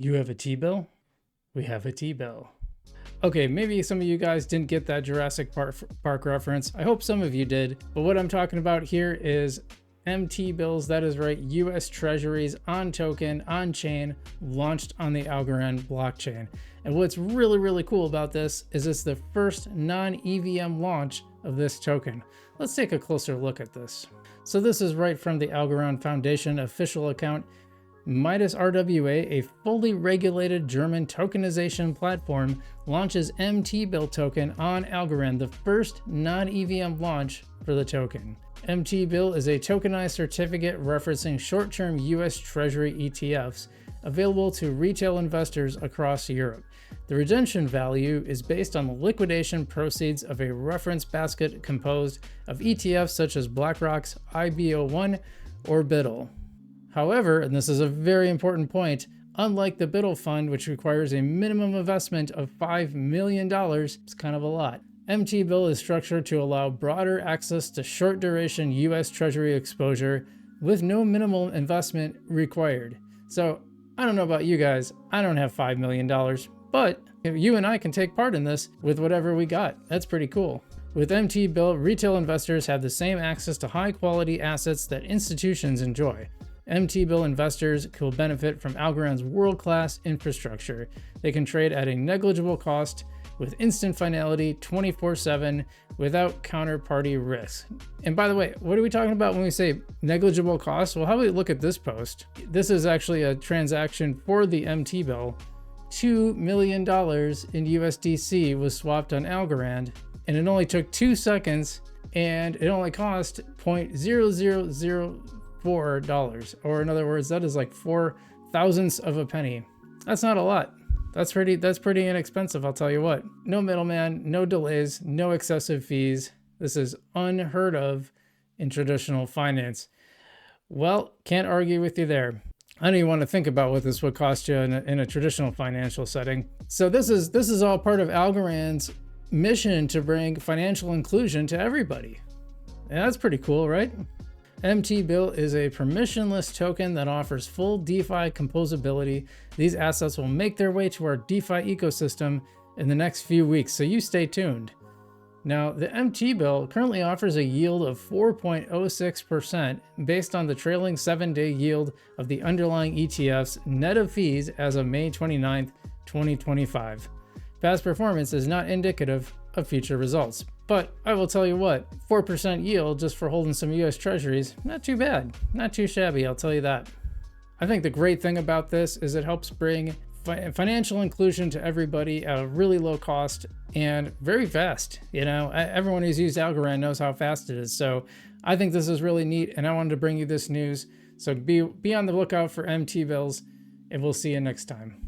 You have a T-bill? We have a T-bill. Okay, maybe some of you guys didn't get that Jurassic Park reference. I hope some of you did. But what I'm talking about here is mTBILLs, that is right, US Treasuries on token, on chain, launched on the Algorand blockchain. And what's really cool about this is it's the first non-EVM launch of this token. Let's take a closer look at this. So this is right from the Algorand Foundation official account. Midas RWA, a fully regulated German tokenization platform, launches mTBILL token on Algorand, the first non-EVM launch for the token. mTBILL is a tokenized certificate referencing short-term US Treasury ETFs available to retail investors across Europe. The redemption value is based on the liquidation proceeds of a reference basket composed of ETFs such as BlackRock's IBO1 or mTBILL. However, and this is a very important point, unlike the mTBILL fund, which requires a minimum investment of $5 million, it's kind of a lot. mTBILL is structured to allow broader access to short duration US Treasury exposure with no minimal investment required. So I don't know about you guys, I don't have $5 million, but you and I can take part in this with whatever we got. That's pretty cool. With mTBILL, retail investors have the same access to high quality assets that institutions enjoy. mTBILL investors will benefit from Algorand's world-class infrastructure. They can trade at a negligible cost with instant finality 24/7 without counterparty risk. And by the way, what are we talking about when we say negligible cost? Well, how about we look at this post? This is actually a transaction for the mTBILL. $2 million in USDC was swapped on Algorand, and it only took 2 seconds, and it only cost $0.0004, or in other words, that is like 4/1000th of a penny. That's not a lot. That's pretty inexpensive, I'll tell you what. No middleman, no delays, no excessive fees. This is unheard of in traditional finance. Well, can't argue with you there. I don't even want to think about what this would cost you in a traditional financial setting. So this is all part of Algorand's mission to bring financial inclusion to everybody. And that's pretty cool, right? mTBILL is a permissionless token that offers full DeFi composability. These assets will make their way to our DeFi ecosystem in the next few weeks, so you stay tuned. Now, the mTBILL currently offers a yield of 4.06% based on the trailing 7-day yield of the underlying ETFs net of fees as of May 29th, 2025. Past performance is not indicative of future results. But I will tell you what, 4% yield just for holding some US Treasuries, not too bad, not too shabby, I'll tell you that. I think the great thing about this is it helps bring financial inclusion to everybody at a really low cost and very fast. You know, everyone who's used Algorand knows how fast it is. So I think this is really neat, and I wanted to bring you this news. So be on the lookout for mTBILLs, and we'll see you next time.